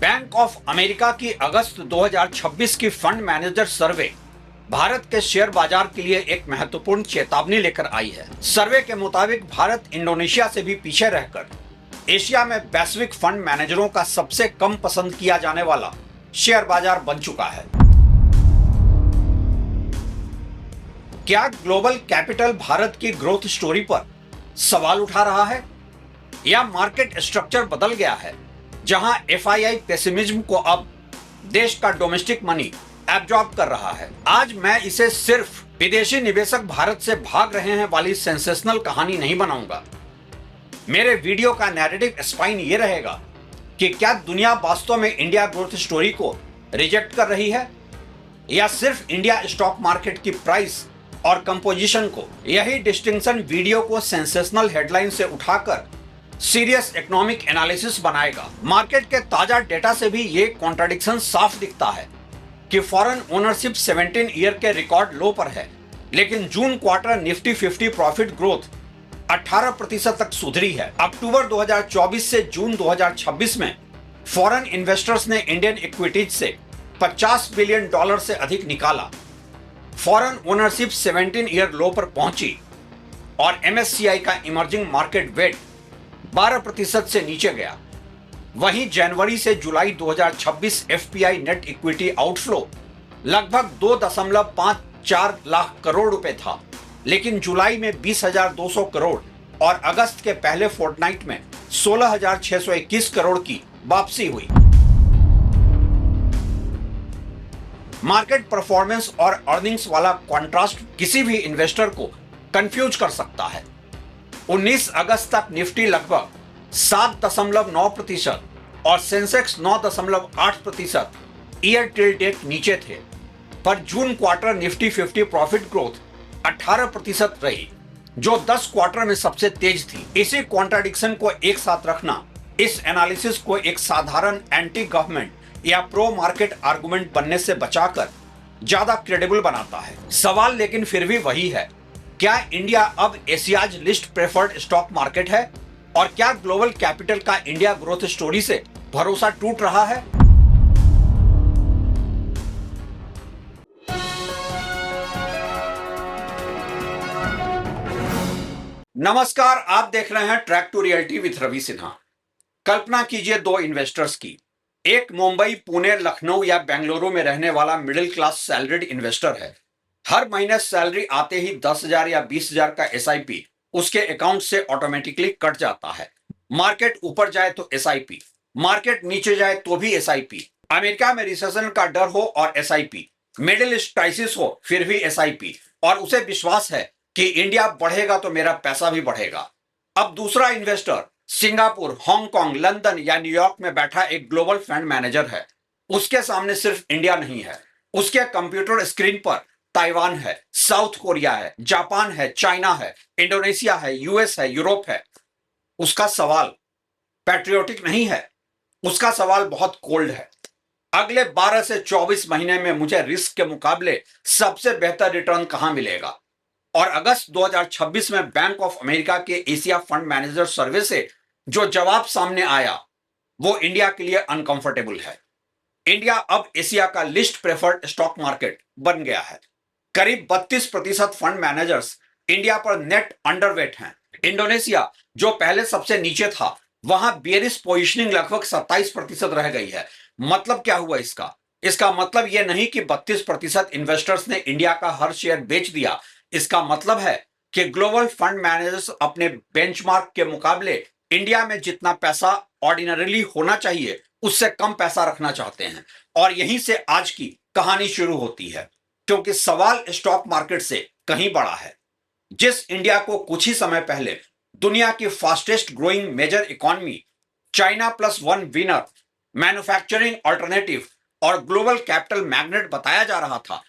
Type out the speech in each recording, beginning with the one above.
Bank of America की अगस्त 2026 की fund manager सर्वे भारत के शेयर बाजार के लिए एक महत्वपूर्ण चेतावनी लेकर आई है। सर्वे के मुताबिक भारत इंडोनेशिया से भी पीछे रहकर एशिया में वैश्विक फंड मैनेजरों का सबसे कम पसंद किया जाने वाला शेयर बाजार बन चुका है। क्या ग्लोबल कैपिटल भारत की ग्रोथ स्टोरी पर सवाल उठा रहा है या मार्केट स्ट्रक्चर बदल गया है, जहां एफआईआई पेसिमिज्म को अब देश का डोमेस्टिक मनी एब्जॉर्ब कर रहा है। आज मैं इसे सिर्फ विदेशी निवेशक भारत से भाग रहे हैं वाली सेंसेशनल कहानी नहीं बनाऊंगा। मेरे वीडियो का नैरेटिव स्पाइन ये रहेगा कि क्या दुनिया वास्तव में इंडिया ग्रोथ स्टोरी को रिजेक्ट कर रही है या सिर्फ इंडिया स्टॉक मार्केट की प्राइस और कंपोजिशन को। यही डिस्टिंक्शन वीडियो को सेंसेशनल हेडलाइन से उठाकर सीरियस इकोनॉमिक एनालिसिस बनाएगा। मार्केट के ताजा डेटा से भी ये कॉन्ट्राडिक्शन साफ दिखता है कि फॉरेन ओनरशिप 17 ईयर के रिकॉर्ड लो पर है, लेकिन जून क्वार्टर निफ्टी 50 प्रॉफिट ग्रोथ 18% तक सुधरी है। अक्टूबर 2024 से जून 2026 में फॉरेन इन्वेस्टर्स ने इंडियन इक्विटीज से $50 बिलियन से अधिक निकाला। फॉरेन ओनरशिप 17 ईयर लो पर पहुंची और एमएससीआई का इमर्जिंग मार्केट वेट 12% से नीचे गया। वहीं जनवरी से जुलाई 2026 एफपीआई नेट इक्विटी आउटफ्लो लगभग 2.54 लाख करोड़ रुपए था, लेकिन जुलाई में 20,200 करोड़ और अगस्त के पहले फोर्टनाइट में 16,621 करोड़ की वापसी हुई। मार्केट परफॉर्मेंस और अर्निंग्स वाला कॉन्ट्रास्ट किसी भी इन्वेस्टर को कंफ्यूज कर सकता है। 19 अगस्त तक निफ्टी लगभग 7.9% और सेंसेक्स 9.8% ईयर टिल डेट नीचे थे, पर जून क्वार्टर निफ्टी 50 प्रॉफिट ग्रोथ 18% रही, जो 10 क्वार्टर में सबसे तेज थी। इसी कॉन्ट्राडिक्शन को एक साथ रखना इस एनालिसिस को एक साधारण एंटी गवर्नमेंट या प्रो मार्केट आर्गुमेंट बनने से बचाकर ज्यादा क्रेडिबल बनाता है। सवाल लेकिन फिर भी वही है, क्या इंडिया अब Asia's list preferred stock market है और क्या ग्लोबल कैपिटल का इंडिया ग्रोथ स्टोरी से भरोसा टूट रहा है? नमस्कार, आप देख रहे हैं track to reality with Ravi Sinha. कल्पना कीजिए दो इन्वेस्टर्स की। एक मुंबई, पुणे, लखनऊ या बेंगलुरु में रहने वाला मिडिल क्लास सैलरीड इन्वेस्टर है। हर महीने सैलरी आते ही 10,000 या 20,000 का एसआईपी उसके अकाउंट से ऑटोमेटिकली कट जाता है। मार्केट ऊपर जाए तो एसआईपी, मार्केट नीचे जाए तो भी एसआईपी। अमेरिका में रिसेशन का डर हो और एसआईपी, मिडिल ईस्ट क्राइसिस हो फिर भी एसआईपी, और उसे विश्वास है कि इंडिया बढ़ेगा तो मेरा पैसा भी बढ़ेगा। अब दूसरा इन्वेस्टर सिंगापुर, हांगकांग, लंदन या न्यूयॉर्क में बैठा एक ग्लोबल फंड मैनेजर है। उसके सामने सिर्फ इंडिया नहीं है, उसके कंप्यूटर स्क्रीन पर ताइवान है, साउथ कोरिया है, जापान है, चाइना है, इंडोनेशिया है, यूएस है, यूरोप है। उसका सवाल पैट्रियोटिक नहीं है, उसका सवाल बहुत कोल्ड है। अगले 12 से 24 महीने में मुझे रिस्क के मुकाबले सबसे बेहतर रिटर्न कहां मिलेगा? और अगस्त 2026 में बैंक ऑफ अमेरिका के एशिया फंड मैनेजर सर्वे से जो जवाब सामने आया वो इंडिया के लिए अनकंफर्टेबल है। इंडिया अब एशिया का लिस्ट प्रेफर्ड स्टॉक मार्केट बन गया है। करीब 32% फंड मैनेजर्स इंडिया पर नेट अंडरवेट हैं। इंडोनेशिया, जो पहले सबसे नीचे था, वहां बेयरिश पोजीशनिंग लगभग 27% रह गई है। मतलब क्या हुआ इसका? इसका मतलब यह नहीं कि 32% इन्वेस्टर्स ने इंडिया का हर शेयर बेच दिया। इसका मतलब है कि ग्लोबल फंड मैनेजर्स अपने बेंचमार्क के मुकाबले इंडिया में जितना पैसा ऑर्डिनरीली होना चाहिए उससे कम पैसा रखना चाहते हैं। और यहीं से आज की कहानी शुरू होती है, क्योंकि सवाल स्टॉक मार्केट से कहीं बड़ा है। जिस इंडिया को कुछ ही समय पहले दुनिया की fastest growing major economy, China plus one winner, manufacturing alternative और ग्लोबल कैपिटल मैग्नेट बताया जा रहा था,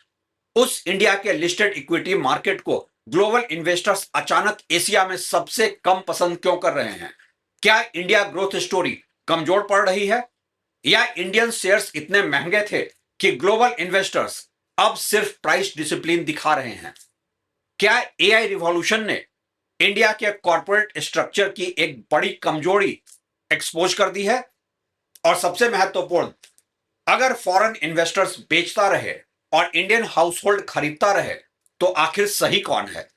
उस इंडिया के लिस्टेड इक्विटी मार्केट को ग्लोबल इन्वेस्टर्स अचानक एशिया में सबसे कम पसंद क्यों कर रहे हैं? क्या इंडिया ग्रोथ स्टोरी कमजोर पड़ रही है या इंडियन शेयर्स इतने महंगे थे कि ग्लोबल इन्वेस्टर्स अब सिर्फ प्राइस डिसिप्लिन दिखा रहे हैं? क्या एआई रिवॉल्यूशन ने इंडिया के कॉर्पोरेट स्ट्रक्चर की एक बड़ी कमजोरी एक्सपोज कर दी है? और सबसे महत्वपूर्ण, अगर फॉरेन इन्वेस्टर्स बेचता रहे और इंडियन हाउसहोल्ड खरीदता रहे तो आखिर सही कौन है?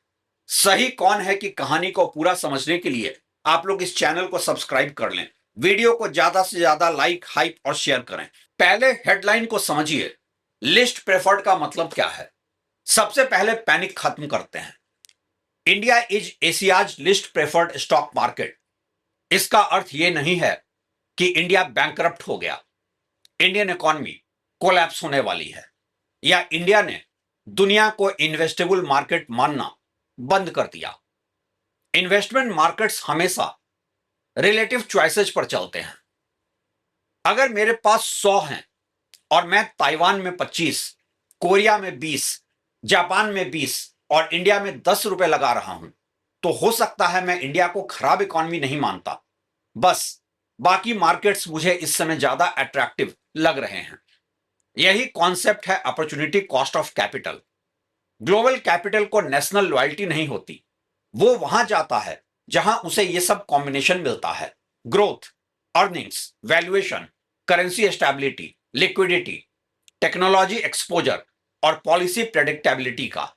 सही कौन है कि कहानी को पूरा समझने के लिए आप लोग इस चैनल को सब्सक्राइब कर लें, वीडियो को ज्यादा से ज्यादा लाइक, हाइप और शेयर करें। पहले हेडलाइन को समझिए। लिस्ट प्रेफर्ड का मतलब क्या है? सबसे पहले पैनिक खत्म करते हैं। India is Asia's list preferred stock market. इसका अर्थ यह नहीं है कि इंडिया बैंकरप्ट हो गया, इंडियन इकॉनमी कोलैप्स होने वाली है, या इंडिया ने दुनिया को इन्वेस्टेबल मार्केट मानना बंद कर दिया। इन्वेस्टमेंट मार्केट्स हमेशा रिलेटिव चॉइसेस पर चलते हैं। अगर मेरे पास 100 हैं और मैं ताइवान में 25, कोरिया में 20, जापान में 20 और इंडिया में 10 रुपए लगा रहा हूं, तो हो सकता है मैं इंडिया को खराब इकॉनमी नहीं मानता, बस बाकी मार्केट्स मुझे इस समय ज्यादा अट्रैक्टिव लग रहे हैं। यही कॉन्सेप्ट है opportunity cost of capital. Global capital को नेशनल लॉयल्टी नहीं होती, वो वहां जाता है जहां उसे ये सब कॉम्बिनेशन मिलता है: growth, earnings, valuation, currency stability, liquidity, technology exposure और पॉलिसी प्रेडिक्टेबिलिटी का।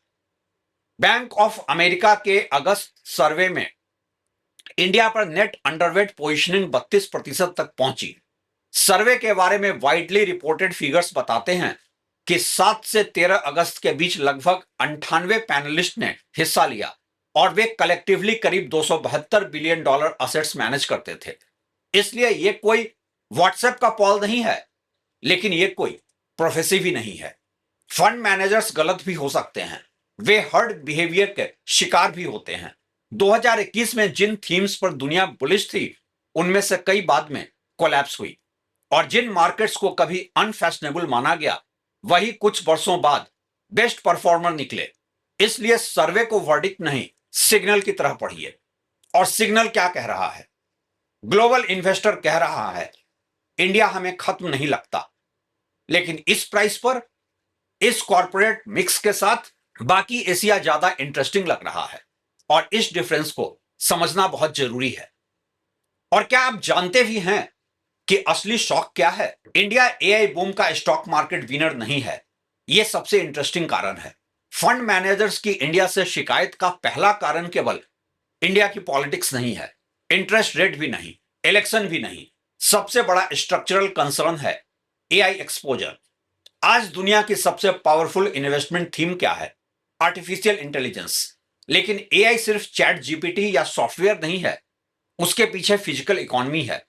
बैंक ऑफ अमेरिका के अगस्त सर्वे में इंडिया पर नेट अंडरवेट पोजीशनिंग 32% तक पहुंची। सर्वे के बारे में वाइडली रिपोर्टेड फिगर्स बताते हैं कि 7 से 13 अगस्त के बीच लगभग 98 पैनलिस्ट ने हिस्सा लिया और वे कलेक्टिवली करीब $272 बिलियन असेट्स मैनेज करते थे। इसलिए ये कोई व्हाट्सएप का पॉल नहीं है, लेकिन ये कोई प्रोफेसी भी नहीं है। फंड मैनेजर्स गलत भी हो सकते हैं, वे हर्ड बिहेवियर के शिकार भी होते हैं। 2021 में जिन थीम्स पर दुनिया बुलिश थी, उनमें से कई बाद में कोलैप्स हुई, और जिन मार्केट्स को कभी अनफैशनेबल माना गया, वही कुछ वर्षों बाद बेस्ट परफॉर्मर निकले। इसलिए सर्वे को वर्डिक्ट नहीं, सिग्नल की तरह पढ़िए। और सिग्नल क्या कह रहा है? ग्लोबल इन्वेस्टर कह रहा है इंडिया हमें खत्म नहीं लगता, लेकिन इस प्राइस पर, इस कॉर्पोरेट मिक्स के साथ बाकी एशिया ज्यादा इंटरेस्टिंग लग रहा है, और इस डिफरेंस को समझना बहुत जरूरी है। और क्या आप जानते भी हैं कि असली शॉक क्या है? इंडिया एआई बूम का स्टॉक मार्केट विनर नहीं है। यह सबसे इंटरेस्टिंग कारण है। फंड मैनेजर्स की इंडिया से शिकायत का पहला कारण केवल इंडिया की पॉलिटिक्स नहीं है, इंटरेस्ट रेट भी नहीं, इलेक्शन भी नहीं। सबसे बड़ा स्ट्रक्चरल कंसर्न है एआई एक्सपोजर। आज दुनिया की सबसे पावरफुल इन्वेस्टमेंट थीम क्या है? Artificial intelligence. लेकिन एआई सिर्फ चैट जीपीटी या सॉफ्टवेयर नहीं है, उसके पीछे फिजिकल इकोनॉमी है।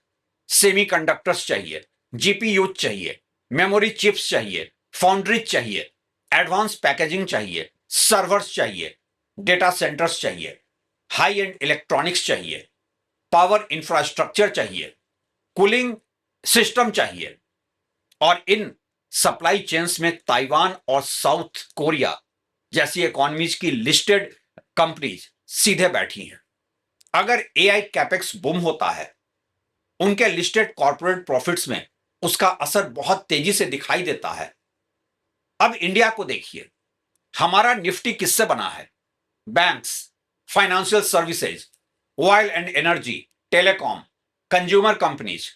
सेमीकंडक्टर्स चाहिए, जीपीयू चाहिए, मेमोरी चिप्स चाहिए, फाउंड्रीज चाहिए, एडवांस पैकेजिंग चाहिए, सर्वर्स चाहिए, डेटा सेंटर्स चाहिए, हाई एंड इलेक्ट्रॉनिक्स चाहिए, पावर इंफ्रास्ट्रक्चर चाहिए, कूलिंग सिस्टम चाहिए। और इन सप्लाई चेन्स में ताइवान और साउथ कोरिया जैसी इकोनॉमीज की लिस्टेड कंपनीज सीधे बैठी हैं। अगर एआई कैपेक्स बूम होता है, उनके लिस्टेड कॉर्पोरेट प्रॉफिट्स में उसका असर बहुत तेजी से दिखाई देता है। अब इंडिया को देखिए, हमारा निफ्टी किससे बना है? Banks, financial services, oil and energy, telecom, consumer companies,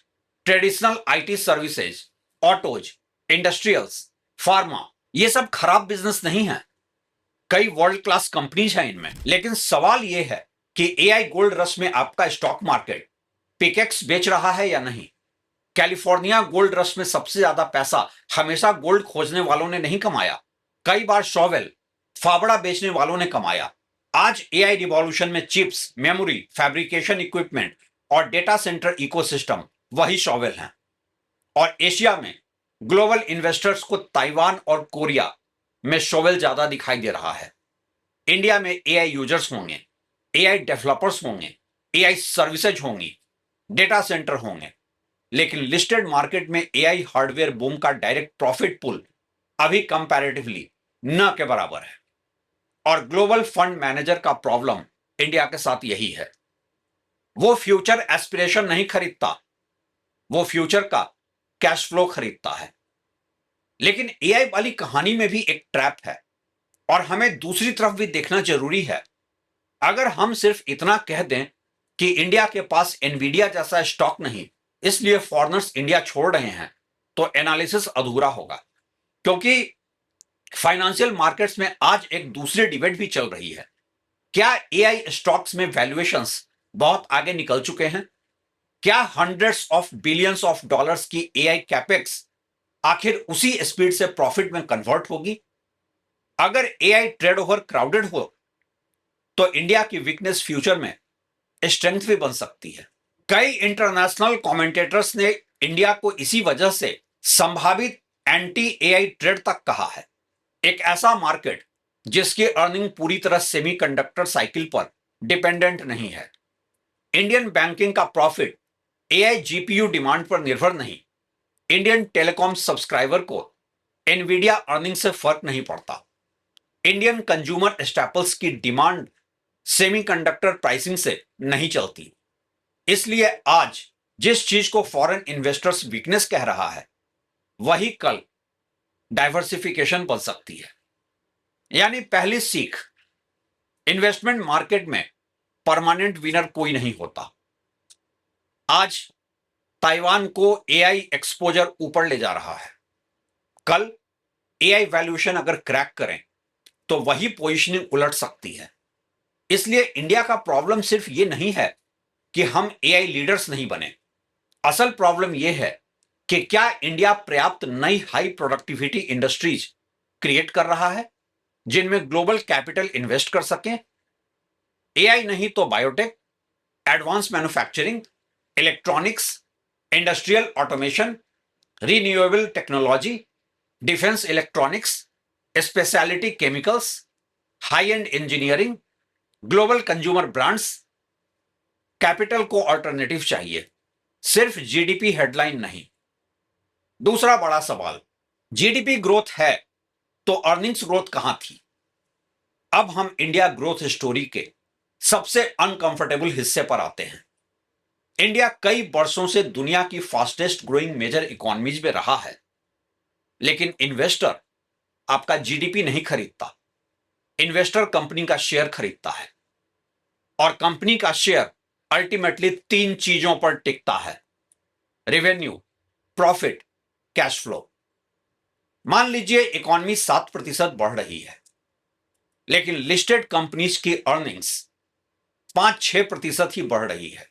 traditional IT services, autos, industrials, pharma. ये सब खराब बिजनेस नहीं है, कई वर्ल्ड क्लास कंपनीज हैं इनमें। लेकिन सवाल यह है कि एआई गोल्ड रश में आपका स्टॉक मार्केट पिकेक्स बेच रहा है या नहीं? कैलिफोर्निया गोल्ड रश में सबसे ज्यादा पैसा हमेशा गोल्ड खोजने वालों ने नहीं कमाया, कई बार शॉवेल, फावड़ा बेचने वालों ने कमाया। आज एआई रिवॉल्यूशन में चिप्स, मेमोरी, फैब्रिकेशन इक्विपमेंट और डेटा सेंटर इकोसिस्टम वही शॉवेल हैं। और एशिया में ग्लोबल इन्वेस्टर्स को ताइवान और कोरिया में शॉवेल ज्यादा दिखाई दे रहा है। इंडिया में एआई यूजर्स होंगे, एआई डेवलपर्स होंगे, एआई सर्विसेज होंगी, डेटा सेंटर होंगे, लेकिन लिस्टेड मार्केट में एआई हार्डवेयर बूम का डायरेक्ट प्रॉफिट पूल अभी कंपैरेटिवली न के बराबर है। और ग्लोबल फंड मैनेजर का प्रॉब्लम इंडिया के साथ यही है, वो फ्यूचर एस्पिरेशन नहीं खरीदता, वो फ्यूचर का कैश फ्लो खरीदता है। लेकिन एआई वाली कहानी में भी एक ट्रैप है, और हमें दूसरी तरफ भी देखना जरूरी है। अगर हम सिर्फ इतना कह दें कि इंडिया के पास एनवीडिया जैसा स्टॉक नहीं, इसलिए फॉरेनर्स इंडिया छोड़ रहे हैं तो एनालिसिस अधूरा होगा, क्योंकि फाइनेंशियल मार्केट्स में आज एक दूसरी डिबेट भी चल रही है। क्या एआई स्टॉक्स में वैल्यूएशंस बहुत आगे निकल चुके हैं? क्या hundreds of billions of dollars की एआई कैपेक्स आखिर उसी स्पीड से प्रॉफिट में कन्वर्ट होगी? अगर एआई ट्रेड ओवर क्राउडेड हो तो इंडिया की वीकनेस फ्यूचर में स्ट्रेंथ भी बन सकती है। कई इंटरनेशनल कमेंटेटर्स ने इंडिया को इसी वजह से संभावित एंटी एआई ट्रेड तक कहा है। एक ऐसा मार्केट जिसकी अर्निंग पूरी तरह सेमीकंडक्टर साइकिल पर डिपेंडेंट नहीं है। इंडियन बैंकिंग का प्रॉफिट एआई जीपीयू डिमांड पर निर्भर नहीं। इंडियन टेलीकॉम सब्सक्राइबर को एनवीडिया अर्निंग से फर्क नहीं पड़ता। इंडियन कंज्यूमर स्टेपल्स की डिमांड सेमीकंडक्टर प्राइसिंग से नहीं चलती। इसलिए आज जिस चीज को फॉरेन इन्वेस्टर्स वीकनेस कह रहा है, वही कल डाइवर्सिफिकेशन बन सकती है। यानी पहली सीख, इन्वेस्टमेंट मार्केट में परमानेंट विनर कोई नहीं होता। आज ताइवान को एआई एक्सपोजर ऊपर ले जा रहा है, कल एआई वैल्यूएशन अगर क्रैक करें तो वही पोजीशनिंग उलट सकती है। इसलिए इंडिया का प्रॉब्लम सिर्फ ये नहीं है कि हम एआई लीडर्स नहीं बने। असल प्रॉब्लम यह है कि क्या इंडिया पर्याप्त नई हाई प्रोडक्टिविटी इंडस्ट्रीज क्रिएट कर रहा है जिनमें ग्लोबल कैपिटल इन्वेस्ट कर सकें? एआई नहीं तो biotech, advance manufacturing, electronics, industrial automation, renewable technology, defence electronics, speciality chemicals, high and engineering, global consumer brands. Capital को ऑल्टरनेटिव चाहिए, सिर्फ जीडीपी हेडलाइन नहीं। दूसरा बड़ा सवाल, जीडीपी ग्रोथ है तो अर्निंग्स ग्रोथ कहां थी? अब हम इंडिया ग्रोथ स्टोरी के सबसे अनकंफर्टेबल हिस्से पर आते हैं। इंडिया कई वर्षों से दुनिया की फास्टेस्ट ग्रोइंग मेजर इकोनॉमीज में रहा है, लेकिन इन्वेस्टर आपका जीडीपी नहीं खरीदता। इन्वेस्टर कंपनी का शेयर खरीदता है, और कंपनी का शेयर अल्टीमेटली 3 चीजों पर टिकता है: रेवेन्यू, प्रॉफिट, कैश फ्लो। मान लीजिए इकोनॉमी 7% बढ़ रही है, लेकिन लिस्टेड कंपनीज की अर्निंग्स 5-6% ही बढ़ रही है,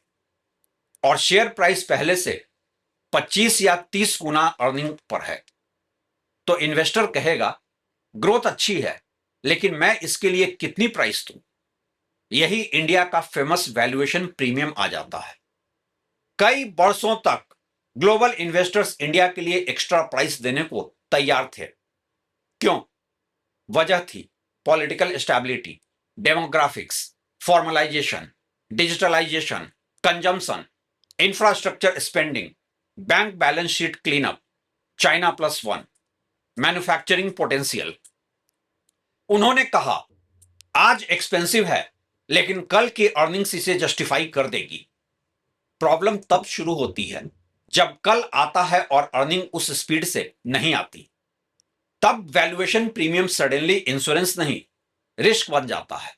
और शेयर प्राइस पहले से 25 या 30 गुना अर्निंग पर है, तो इन्वेस्टर कहेगा ग्रोथ अच्छी है, लेकिन मैं इसके लिए कितनी प्राइस दूं? यही इंडिया का फेमस वैल्यूएशन प्रीमियम आ जाता है। कई वर्षों तक ग्लोबल इन्वेस्टर्स इंडिया के लिए एक्स्ट्रा प्राइस देने को तैयार थे। क्यों? वजह थी political stability, demographics, formalisation, digitalisation, consumption, infrastructure spending, bank balance sheet cleanup, China +1, manufacturing potential. उन्होंने कहा आज एक्सपेंसिव है, लेकिन कल की अर्निंग्स इसे जस्टिफाई कर देगी। प्रॉब्लम तब शुरू होती है जब कल आता है और अर्निंग उस स्पीड से नहीं आती। तब वैल्यूएशन प्रीमियम सडनली इंश्योरेंस नहीं, रिस्क बन जाता है।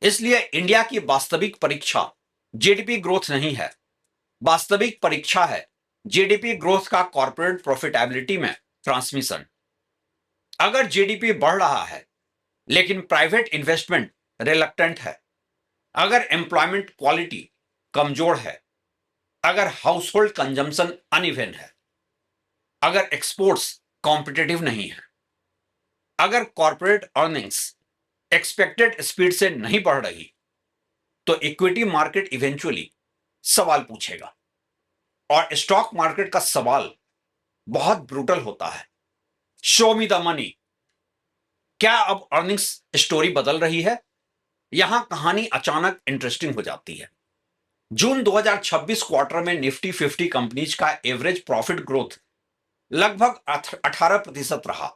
इसलिए इंडिया की वास्तविक परीक्षा जीडीपी ग्रोथ नहीं है, वास्तविक परीक्षा है जीडीपी ग्रोथ का कॉर्पोरेट प्रॉफिटेबिलिटी में ट्रांसमिशन। अगर जीडीपी बढ़ रहा है लेकिन प्राइवेट इन्वेस्टमेंट रिलक्टेंट है, अगर एम्प्लॉयमेंट क्वालिटी कमजोर है, अगर हाउसहोल्ड कंजम्पशन अनइवन है, अगर एक्सपोर्ट्स कॉम्पिटिटिव नहीं है, अगर कॉर्पोरेट अर्निंग्स एक्सपेक्टेड स्पीड से नहीं बढ़ रही, तो इक्विटी मार्केट इवेंचुअली सवाल पूछेगा। और स्टॉक मार्केट का सवाल बहुत ब्रूटल होता है, शो मी द मनी। क्या अब अर्निंग्स स्टोरी बदल रही है? यहां कहानी अचानक इंटरेस्टिंग हो जाती है। जून 2026 क्वार्टर में निफ्टी 50 कंपनीज का एवरेज प्रॉफिट ग्रोथ लगभग 18% रहा।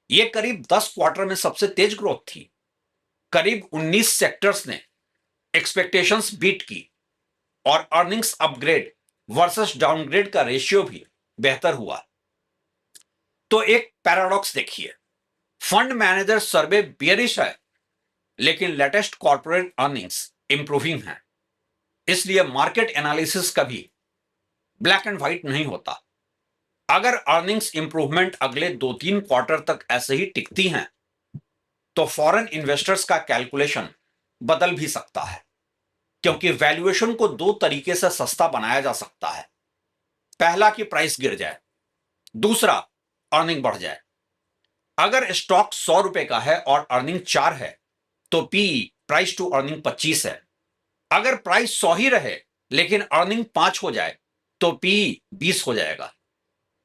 यह करीब 10 क्वार्टर में सबसे तेज ग्रोथ थी। करीब 19 सेक्टर्स ने एक्सपेक्टेशंस बीट की, और अर्निंग्स अपग्रेड वर्सेस डाउनग्रेड का रेशियो भी बेहतर हुआ। तो एक पैराडॉक्स देखिए, फंड मैनेजर सर्वे बियरिश है, लेकिन लेटेस्ट कॉर्पोरेट अर्निंग्स इंप्रूविंग है। इसलिए मार्केट एनालिसिस कभी ब्लैक एंड व्हाइट नहीं होता। अगर अर्निंग्स इंप्रूवमेंट अगले 2-3 क्वार्टर तक ऐसे ही टिकती हैं तो फॉरेन इन्वेस्टर्स का कैलकुलेशन बदल भी सकता है, क्योंकि वैल्यूएशन को दो तरीके से सस्ता बनाया जा सकता है। पहला कि प्राइस गिर जाए, दूसरा अर्निंग बढ़ जाए। अगर स्टॉक 100 रुपए का है और अर्निंग 4 है तो पीई प्राइस टू अर्निंग 25 है। अगर प्राइस 100 ही रहे लेकिन अर्निंग 5 हो जाए तो पीई 20 हो जाएगा।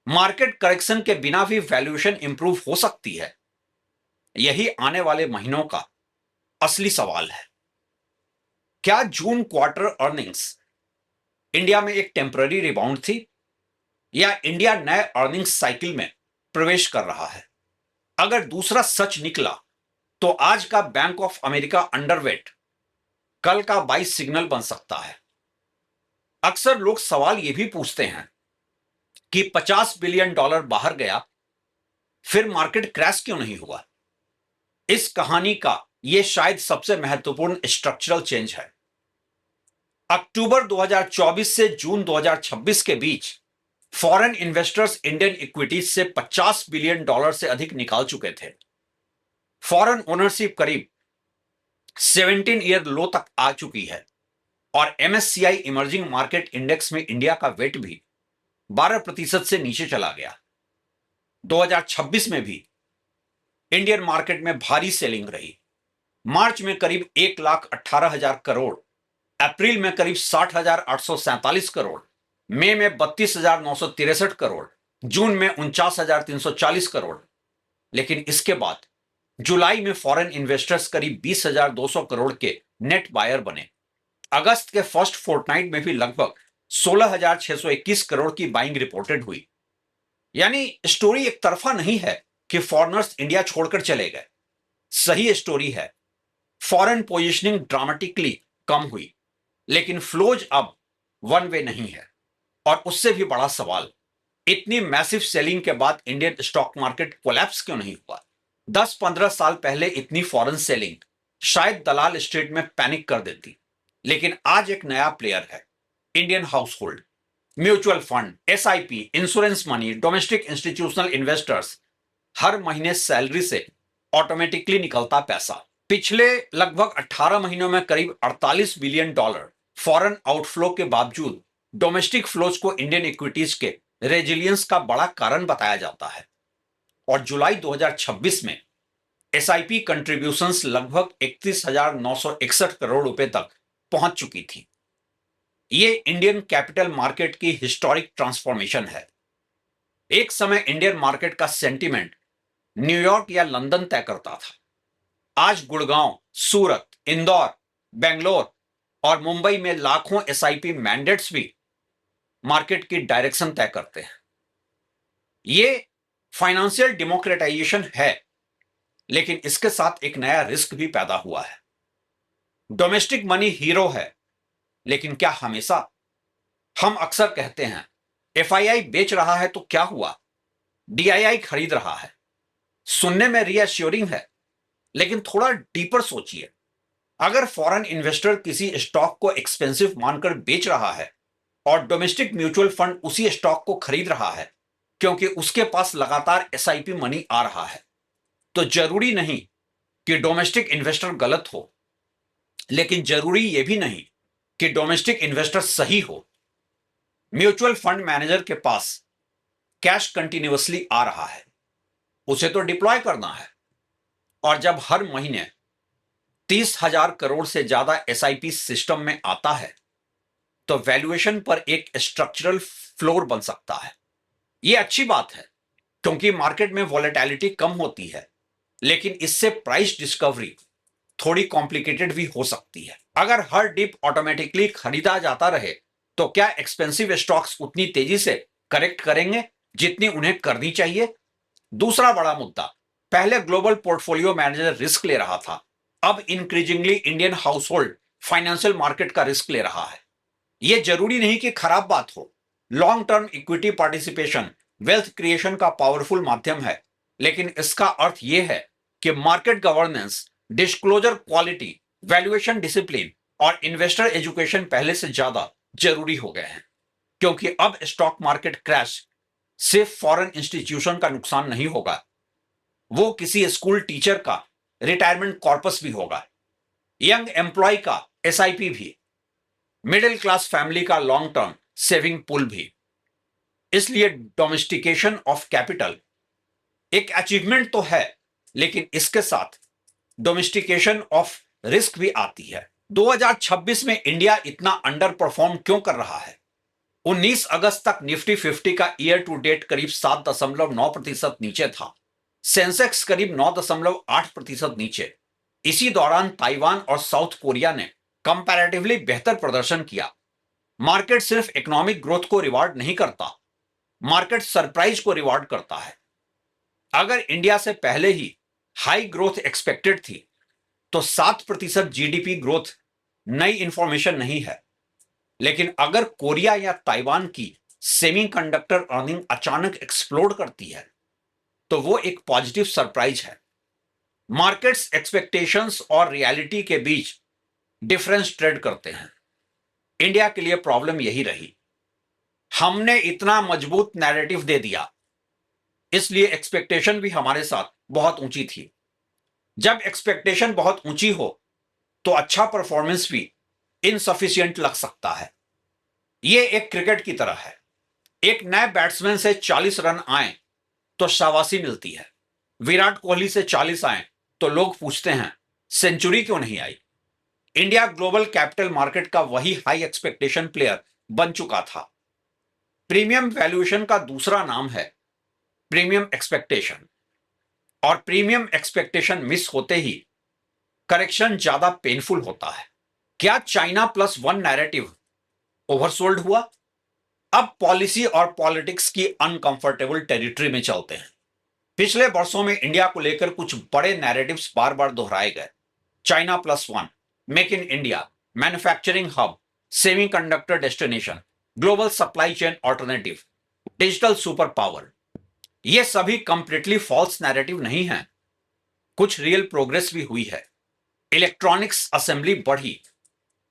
मार्केट करेक्शन के बिना भी वैल्यूएशन इंप्रूव हो सकती है। यही आने वाले महीनों का असली सवाल है। क्या जून क्वार्टर अर्निंग्स इंडिया में एक टेम्पररी रिबाउंड थी या इंडिया नए अर्निंग्स साइकिल में प्रवेश कर रहा है? अगर दूसरा सच निकला तो आज का बैंक ऑफ अमेरिका अंडरवेट कल का बाई सिग्नल बन सकता है। अक्सर लोग सवाल यह भी पूछते हैं कि $50 बिलियन बाहर गया, फिर मार्केट क्रैश क्यों नहीं हुआ? इस कहानी का यह शायद सबसे महत्वपूर्ण स्ट्रक्चरल चेंज है। अक्टूबर 2024 से जून 2026 के बीच फॉरेन इन्वेस्टर्स इंडियन इक्विटीज से $50 बिलियन से अधिक निकाल चुके थे। फॉरेन ओनरशिप करीब 17 ईयर लो तक आ चुकी है और MSCI इमर्जिंग मार्केट इंडेक्स में इंडिया का वेट भी 12% से नीचे चला गया। 2026 में भी इंडियन मार्केट में भारी सेलिंग रही। मार्च में करीब 1,18,000 करोड़, अप्रैल में करीब 60,847 करोड़, मई में 32,963 करोड़, जून में 49,340 करोड़। लेकिन इसके बाद जुलाई में फॉरेन इन्वेस्टर्स करीब 20,200 करोड़ के नेट बायर बने। अगस्त के फर्स्ट फोर्टनाइट में भी लगभग 16,621 करोड़ की बाइंग रिपोर्टेड हुई। यानी स्टोरी एक तरफा नहीं है कि फॉरेनर्स इंडिया छोड़कर चले गए। सही स्टोरी है, फॉरेन पोजीशनिंग ड्रामेटिकली कम हुई, लेकिन फ्लोज अब वन वे नहीं है। और उससे भी बड़ा सवाल, इतनी मैसिव सेलिंग के बाद इंडियन स्टॉक मार्केट कोलैप्स क्यों नहीं हुआ? 10-15 साल पहले इतनी फॉरेन सेलिंग शायद दलाल स्ट्रीट में पैनिक कर देती, लेकिन आज एक नया प्लेयर है, Indian household, mutual fund, SIP, insurance money, domestic institutional investors, हर महीने सैलरी से ऑटोमेटिकली निकलता पैसा। पिछले लगभग 18 महीनों में करीब $48 बिलियन फॉरेन आउटफ्लो के बावजूद डोमेस्टिक फ्लोज को इंडियन इक्विटीज के रेजिलियंस का बड़ा कारण बताया जाता है। और जुलाई 2026 में SIP कंट्रीब्यूशंस लगभग 31,961 करोड़ रुपए तक पहुंच चुकी थी। ये इंडियन कैपिटल मार्केट की हिस्टोरिक ट्रांसफॉर्मेशन है। एक समय इंडियन मार्केट का सेंटीमेंट न्यूयॉर्क या लंदन तय करता था। आज गुड़गांव, सूरत, इंदौर, बेंगलोर और मुंबई में लाखों SIP मैंडेट्स भी मार्केट की डायरेक्शन तय करते हैं। ये फाइनेंशियल डेमोक्रेटाइजेशन है, लेकिन इसके साथ एक नया रिस्क भी पैदा हुआ है। डोमेस्टिक मनी हीरो है, लेकिन क्या हमेशा? हम अक्सर कहते हैं FII बेच रहा है तो क्या हुआ, DII खरीद रहा है। सुनने में रीअश्योरिंग है, लेकिन थोड़ा डीपर सोचिए। अगर फॉरेन इन्वेस्टर किसी स्टॉक को एक्सपेंसिव मानकर बेच रहा है और डोमेस्टिक म्यूचुअल फंड उसी स्टॉक को खरीद रहा है क्योंकि उसके पास लगातार SIP मनी आ रहा है, तो जरूरी नहीं कि डोमेस्टिक इन्वेस्टर गलत हो, लेकिन जरूरी यह भी नहीं कि डोमेस्टिक इन्वेस्टर सही हो। म्यूचुअल फंड मैनेजर के पास कैश कंटिन्यूअसली आ रहा है, उसे तो डिप्लॉय करना है। और जब हर महीने 30,000 करोड़ से ज्यादा SIP सिस्टम में आता है तो वैल्यूएशन पर एक स्ट्रक्चरल फ्लोर बन सकता है। यह अच्छी बात है क्योंकि मार्केट में वॉलेटिलिटी कम होती है, लेकिन इससे प्राइस डिस्कवरी थोड़ी कॉम्प्लिकेटेड भी हो सकती है। अगर हर डिप ऑटोमेटिकली खरीदा जाता रहे तो क्या एक्सपेंसिव स्टॉक्स उतनी तेजी से करेक्ट करेंगे जितनी उन्हें करनी चाहिए? दूसरा बड़ा मुद्दा, पहले ग्लोबल पोर्टफोलियो मैनेजर रिस्क ले रहा था, अब increasingly Indian household financial market का रिस्क ले रहा है। यह जरूरी नहीं कि खराब बात हो। Long term equity participation wealth creation का पावरफुल माध्यम है, लेकिन इसका अर्थ यह है कि market governance, disclosure quality, valuation discipline और इन्वेस्टर एजुकेशन पहले से ज्यादा जरूरी हो गए हैं। क्योंकि अब स्टॉक मार्केट क्रैश सिर्फ फॉरेन इंस्टीट्यूशन का नुकसान नहीं होगा, वो किसी स्कूल टीचर का रिटायरमेंट कॉर्पस भी होगा, यंग एम्प्लॉय का एसआईपी भी, मिडिल क्लास फैमिली का लॉन्ग टर्म सेविंग पूल भी। इसलिए डोमेस्टिकेशन ऑफ कैपिटल एक अचीवमेंट तो है, लेकिन इसके साथ डोमेस्टिकेशन ऑफ रिस्क भी आती है। 2026 में इंडिया इतना अंडर परफॉर्म क्यों कर रहा है? 19 अगस्त तक निफ्टी 50 का ईयर टू डेट करीब 7.9% नीचे था, सेंसेक्स करीब 9.8% नीचे। इसी दौरान ताइवान और साउथ कोरिया ने कंपैरेटिवली बेहतर प्रदर्शन किया। मार्केट सिर्फ इकोनॉमिक ग्रोथ को रिवार्ड नहीं करता, मार्केट सरप्राइज को रिवार्ड करता है। अगर इंडिया से पहले ही हाई ग्रोथ एक्सपेक्टेड थी तो 7% जीडीपी ग्रोथ नई इंफॉर्मेशन नहीं है, लेकिन अगर कोरिया या ताइवान की सेमीकंडक्टर अर्निंग अचानक एक्सप्लोड करती है तो वो एक पॉजिटिव सरप्राइज है। मार्केट्स एक्सपेक्टेशंस और रियलिटी के बीच डिफरेंस ट्रेड करते हैं। इंडिया के लिए प्रॉब्लम यही रही, हमने इतना मजबूत नैरेटिव दे दिया, इसलिए एक्सपेक्टेशन भी हमारे साथ बहुत ऊंची थी। जब एक्सपेक्टेशन बहुत ऊंची हो तो अच्छा परफॉर्मेंस भी इनसफिशिएंट लग सकता है। यह एक क्रिकेट की तरह है, एक नए बैट्समैन से 40 रन आए तो शाबाशी मिलती है, विराट कोहली से 40 आए तो लोग पूछते हैं सेंचुरी क्यों नहीं आई। इंडिया ग्लोबल कैपिटल मार्केट का वही हाई एक्सपेक्टेशन प्लेयर बन चुका था। प्रीमियम वैल्यूएशन का दूसरा नाम है प्रीमियम एक्सपेक्टेशन, और प्रीमियम एक्सपेक्टेशन मिस होते ही करेक्शन ज्यादा पेनफुल होता है। क्या China plus one narrative oversold हुआ? अब पॉलिसी और पॉलिटिक्स की अनकंफर्टेबल टेरिटरी में चलते हैं। पिछले वर्षों में इंडिया को लेकर कुछ बड़े नैरेटिव्स बार बार दोहराए गए। China plus one, make in India, manufacturing hub, semiconductor destination, global supply chain alternative, digital super power. ये सभी कंप्लीटली फॉल्स नैरेटिव नहीं है, कुछ रियल प्रोग्रेस भी हुई है। इलेक्ट्रॉनिक्स असेंबली बढ़ी,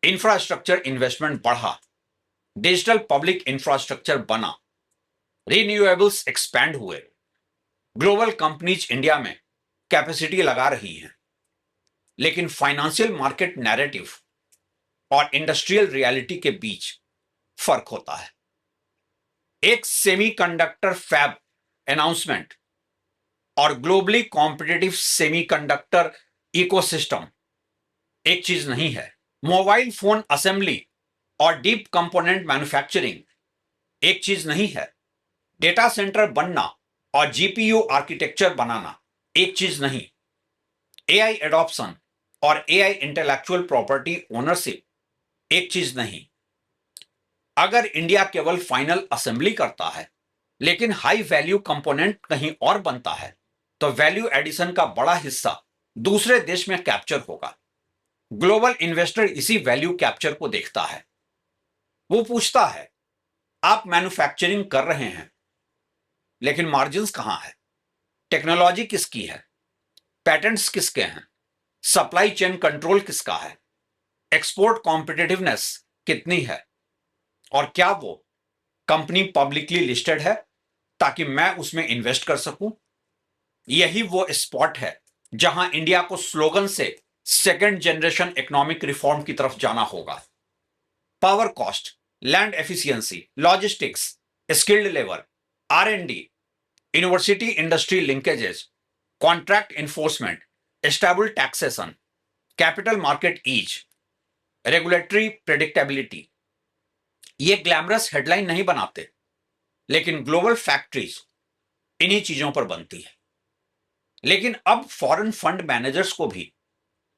इंफ्रास्ट्रक्चर इन्वेस्टमेंट बढ़ा, डिजिटल पब्लिक इंफ्रास्ट्रक्चर बना, रिन्यूएबल्स एक्सपैंड हुए, ग्लोबल कंपनीज इंडिया में कैपेसिटी लगा रही हैं। लेकिन फाइनेंशियल मार्केट नैरेटिव और इंडस्ट्रियल रियलिटी के बीच फर्क होता है। एक सेमीकंडक्टर फैब अनाउंसमेंट और ग्लोबली कॉम्पिटिटिव सेमीकंडक्टर इकोसिस्टम एक चीज नहीं है। मोबाइल फोन असेंबली और डीप कंपोनेंट मैन्युफैक्चरिंग एक चीज नहीं है। डेटा सेंटर बनना और जीपीयू आर्किटेक्चर बनाना एक चीज नहीं। एआई एडॉप्शन और एआई इंटेलेक्चुअल प्रॉपर्टी ओनरशिप एक चीज नहीं। अगर इंडिया केवल फाइनल असेंबली करता है लेकिन हाई वैल्यू कंपोनेंट कहीं और बनता है तो वैल्यू एडिशन का बड़ा हिस्सा दूसरे देश में कैप्चर होगा। ग्लोबल इन्वेस्टर इसी वैल्यू कैप्चर को देखता है। वो पूछता है आप मैन्युफैक्चरिंग कर रहे हैं लेकिन मार्जिन्स कहां है? टेक्नोलॉजी किसकी है? पैटेंट्स किसके हैं? सप्लाई चेन कंट्रोल किसका है? एक्सपोर्ट कॉम्पिटिटिवनेस कितनी है? और क्या वो कंपनी पब्लिकली लिस्टेड है ताकि मैं उसमें इन्वेस्ट कर सकूं? यही वो स्पॉट है जहां इंडिया को स्लोगन से सेकेंड जनरेशन इकोनॉमिक रिफॉर्म की तरफ जाना होगा। Power cost, land efficiency, logistics, skilled labour, R&D, university industry linkages, contract enforcement, stable taxation, capital market ease, regulatory predictability. ये ग्लैमरस हेडलाइन नहीं बनाते, लेकिन ग्लोबल फैक्ट्रीज इन्हीं चीजों पर बनती है। लेकिन अब फॉरेन फंड मैनेजर्स को भी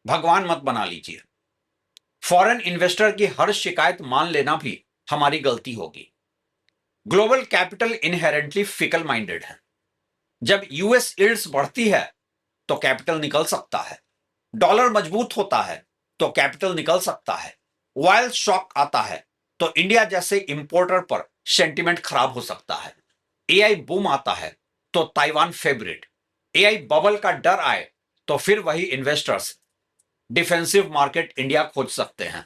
भगवान मत बना लीजिए। फॉरेन इन्वेस्टर की हर शिकायत मान लेना भी हमारी गलती होगी। Global capital inherently fickle minded है। जब यूएस यील्ड्स बढ़ती है तो कैपिटल निकल सकता है, डॉलर मजबूत होता है तो कैपिटल निकल सकता है, ऑयल शॉक आता है तो इंडिया जैसे इंपोर्टर पर सेंटिमेंट खराब हो सकता है, एआई बूम आता है तो ताइवान फेवरेट, एआई बबल का डर आए तो फिर वही इन्वेस्टर्स डिफेंसिव मार्केट इंडिया खोज सकते हैं।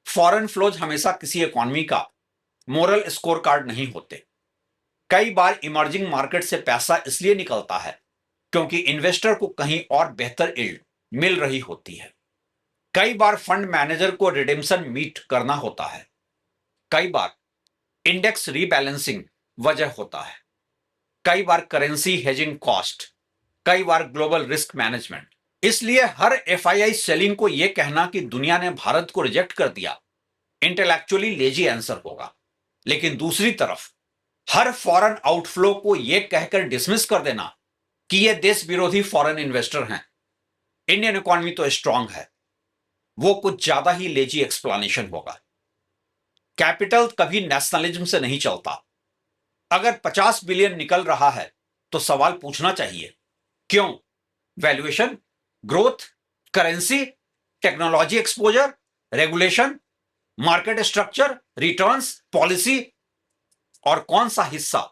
फॉरेन फ्लोज हमेशा किसी इकॉनमी का मोरल स्कोर कार्ड नहीं होते। कई बार इमर्जिंग मार्केट से पैसा इसलिए निकलता है क्योंकि इन्वेस्टर को कहीं और बेहतर यील्ड मिल रही होती है। कई बार फंड मैनेजर को रिडेम्पशन मीट करना होता है। कई बार इंडेक्स रीबैलेंसिंग वजह होता है। कई बार करेंसी हेजिंग कॉस्ट, कई बार ग्लोबल रिस्क मैनेजमेंट। इसलिए हर एफआईआई सेलिंग को यह कहना कि दुनिया ने भारत को रिजेक्ट कर दिया इंटेलेक्चुअली लेजी आंसर होगा। लेकिन दूसरी तरफ हर फॉरेन आउटफ्लो को यह कहकर डिसमिस कर देना कि ये देश विरोधी फॉरेन इन्वेस्टर हैं, इंडियन इकोनॉमी तो स्ट्रांग है, वो कुछ ज्यादा ही लेजी एक्सप्लेनेशन होगा। कैपिटल कभी नेशनलिज्म से नहीं चलता। अगर 50 बिलियन निकल रहा है तो सवाल पूछना चाहिए, क्यों? Valuation, growth, currency, technology exposure, regulation, market structure, returns, policy, और कौन सा हिस्सा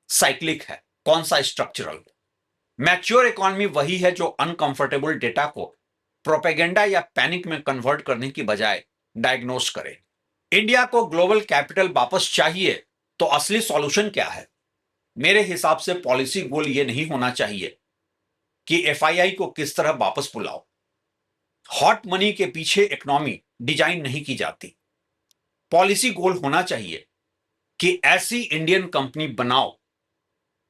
साइक्लिक है, कौन सा स्ट्रक्चरल। मैच्योर इकोनॉमी वही है जो अनकंफर्टेबल डेटा को प्रोपेगेंडा या पैनिक में कन्वर्ट करने की बजाय डायग्नोस करे। इंडिया को ग्लोबल कैपिटल वापस चाहिए तो असली सॉल्यूशन क्या है? मेरे हिसाब से पॉलिसी गोल यह नहीं होना चाहिए कि एफआईआई को किस तरह वापस बुलाओ। हॉट मनी के पीछे इकोनॉमी डिजाइन नहीं की जाती। पॉलिसी गोल होना चाहिए कि ऐसी इंडियन कंपनी बनाओ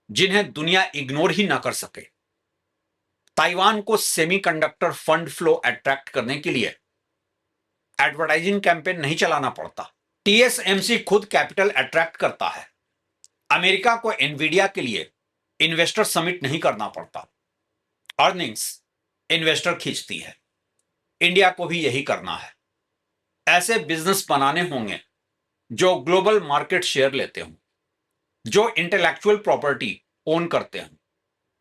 जिन्हें दुनिया इग्नोर ही ना कर सके। ताइवान को सेमीकंडक्टर फंड फ्लो अट्रैक्ट करने के लिए एडवर्टाइजिंग कैंपेन नहीं चलाना पड़ता। टीएसएमसी खुद कैपिटल अट्रैक्ट करता है। अमेरिका को एनवीडिया के लिए इन्वेस्टर समिट नहीं करना पड़ता। अर्निंग्स इन्वेस्टर खींचती है। इंडिया को भी यही करना है। ऐसे बिजनेस बनाने होंगे जो ग्लोबल मार्केट शेयर लेते हों, जो इंटेलेक्चुअल प्रॉपर्टी ओन करते हों,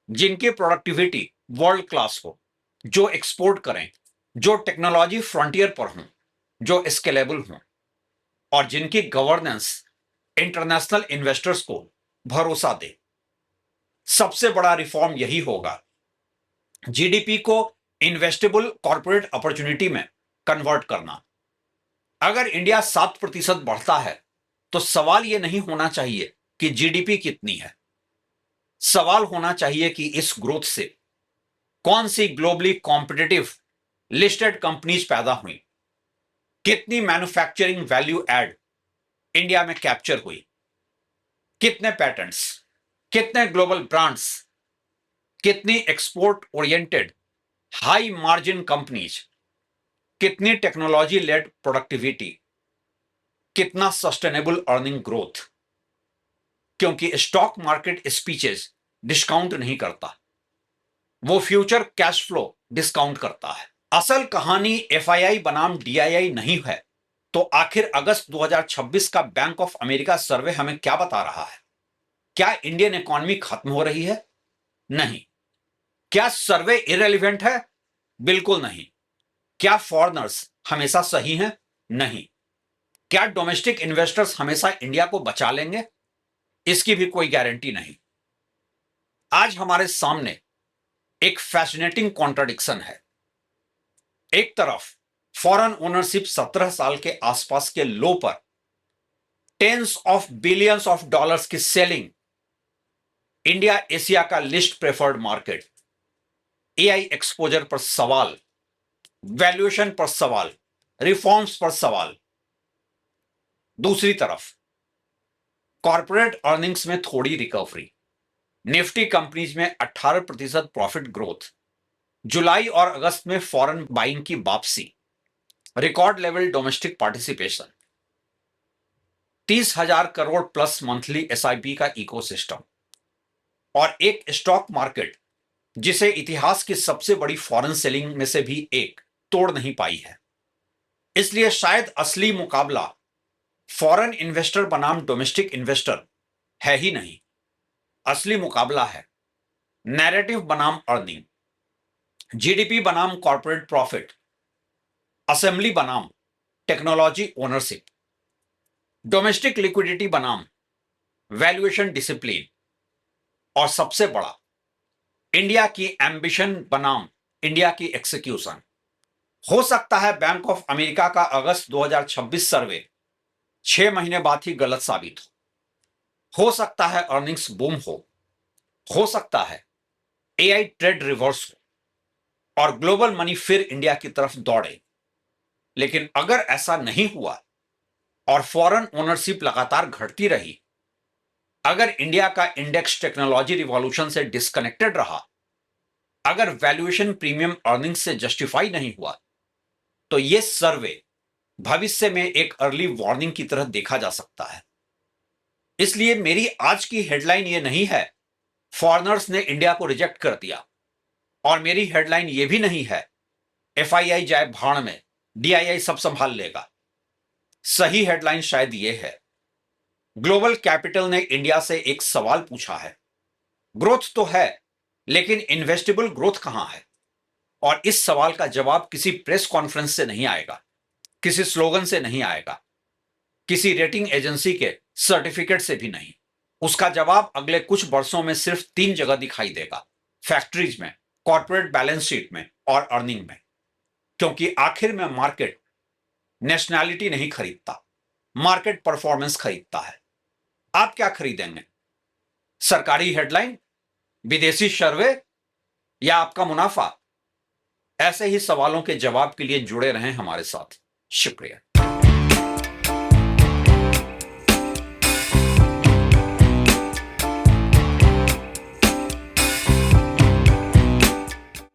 जिनकी प्रोडक्टिविटी वर्ल्ड क्लास हो, जो एक्सपोर्ट करें, जो टेक्नोलॉजी फ्रंटियर पर हों, जो स्केलेबल हों, और जिनकी गवर्नेंस इंटरनेशनल इन्वेस्टर्स को भरोसा दे। सबसे बड़ा रिफॉर्म यही होगा, जीडीपी को इन्वेस्टेबल कॉर्पोरेट अपॉर्चुनिटी में कन्वर्ट करना। अगर इंडिया 7% बढ़ता है तो सवाल यह नहीं होना चाहिए कि जीडीपी कितनी है। सवाल होना चाहिए कि इस ग्रोथ से कौन सी ग्लोबली कॉम्पिटिटिव लिस्टेड कंपनीज पैदा हुई, कितनी मैन्युफैक्चरिंग वैल्यू एड इंडिया में कैप्चर हुई, कितने पैटेंट्स, कितने ग्लोबल ब्रांड्स, कितनी export oriented high margin companies, कितनी टेक्नोलॉजी लेड प्रोडक्टिविटी, कितना सस्टेनेबल अर्निंग ग्रोथ। क्योंकि स्टॉक मार्केट स्पीचेस डिस्काउंट नहीं करता, वो फ्यूचर कैश फ्लो डिस्काउंट करता है। असल कहानी एफआईआई बनाम डीआईआई नहीं है तो आखिर अगस्त 2026 का बैंक ऑफ अमेरिका सर्वे हमें क्या बता रहा है? क्या इंडियन इकोनॉमी खत्म हो रही है? नहीं। क्या सर्वे इररिलेवेंट है? बिल्कुल नहीं। क्या फॉरेनर्स हमेशा सही हैं? नहीं। क्या डोमेस्टिक इन्वेस्टर्स हमेशा इंडिया को बचा लेंगे? इसकी भी कोई गारंटी नहीं। आज हमारे सामने एक फैसिनेटिंग कॉन्ट्राडिक्शन है। एक तरफ फॉरेन ओनरशिप 17 साल के आसपास के लो पर tens of billions of dollars की सेलिंग, इंडिया एशिया का least preferred market, AI exposure पर सवाल, वैल्यूएशन पर सवाल, रिफॉर्म्स पर सवाल। दूसरी तरफ कॉर्पोरेट अर्निंग्स में थोड़ी रिकवरी, निफ्टी कंपनीज में 18% प्रॉफिट ग्रोथ, जुलाई और अगस्त में फॉरेन बाइंग की वापसी, record level domestic participation, 30,000 crore plus monthly SIP का इकोसिस्टम, और एक स्टॉक मार्केट जिसे इतिहास की सबसे बड़ी फॉरेन सेलिंग में से भी एक तोड़ नहीं पाई है। इसलिए शायद असली मुकाबला फॉरेन इन्वेस्टर बनाम डोमेस्टिक इन्वेस्टर है ही नहीं। असली मुकाबला है नैरेटिव बनाम अर्निंग, जीडीपी बनाम कॉर्पोरेट प्रॉफिट, असेंबली बनाम टेक्नोलॉजी ओनरशिप, डोमेस्टिक लिक्विडिटी बनाम वैल्यूएशन डिसिप्लिन, और सबसे बड़ा इंडिया की एम्बिशन बनाम इंडिया की एक्सिक्यूशन। हो सकता है बैंक ऑफ अमेरिका का अगस्त 2026 सर्वे 6 महीने बाद ही गलत साबित हो सकता है अर्निंग्स बूम हो सकता है एआई ट्रेड रिवर्स हो और ग्लोबल मनी फिर इंडिया की तरफ दौड़े। लेकिन अगर ऐसा नहीं हुआ और फॉरेन ओनरशिप लगातार घटती रही, अगर इंडिया का इंडेक्स टेक्नोलॉजी रिवॉल्यूशन से डिस्कनेक्टेड रहा, अगर वैल्यूएशन प्रीमियम अर्निंग से जस्टिफाई नहीं हुआ, तो यह सर्वे भविष्य में एक अर्ली वार्निंग की तरह देखा जा सकता है। इसलिए मेरी आज की हेडलाइन यह नहीं है फॉरेनर्स ने इंडिया को रिजेक्ट कर दिया, और मेरी हेडलाइन यह भी नहीं है एफआईआई जाए भाड़ में, डीआईआई सब संभाल लेगा। सही हेडलाइन शायद यह है ग्लोबल कैपिटल ने इंडिया से एक सवाल पूछा है, ग्रोथ तो है लेकिन इन्वेस्टेबल ग्रोथ कहां है? और इस सवाल का जवाब किसी प्रेस कॉन्फ्रेंस से नहीं आएगा, किसी स्लोगन से नहीं आएगा, किसी रेटिंग एजेंसी के सर्टिफिकेट से भी नहीं। उसका जवाब अगले कुछ वर्षों में सिर्फ 3 जगह दिखाई देगा, फैक्ट्रीज में, कॉर्पोरेट बैलेंस शीट में और अर्निंग में। क्योंकि आखिर में मार्केट नेशनैलिटी नहीं खरीदता, मार्केट परफॉर्मेंस खरीदता है। आप क्या खरीदेंगे? सरकारी हेडलाइन, विदेशी सर्वे या आपका मुनाफा? ऐसे ही सवालों के जवाब के लिए जुड़े रहें हमारे साथ। शुक्रिया।